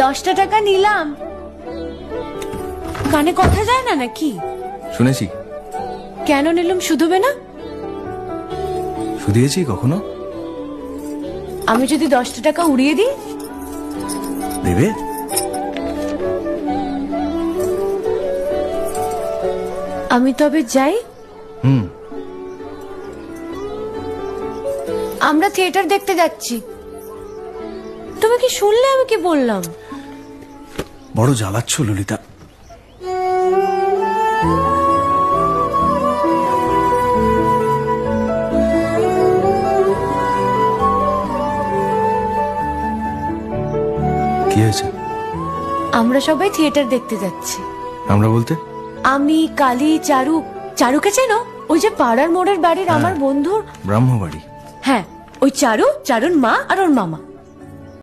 10টা টাকা নিলাম। কানে কথা যায় না নাকি? শুনেছি। কেন নিলাম? শুধুবে না? শুধিয়েছি কখনো? আমি যদি 10টা টাকা উড়িয়ে দিই? দেবে? আমি তবে যাই। আমরা থিয়েটার দেখতে যাচ্ছি। তুমি কি শুনলে আমি কি বললাম? বড় জ্বালাচ্ছ ললিতা। কি হয়েছে? আমরা সবাই থিয়েটার দেখতে যাচ্ছি। আমরা বলতে? আমি, কালী, চারু। চারুকে চেনো? ওই যে পাড়ার মোড়ের বাড়ির আমার বন্ধুর ব্রাহ্মবাড়ি। হ্যাঁ, ওই চারু, চারুর মা আর ওর মামা।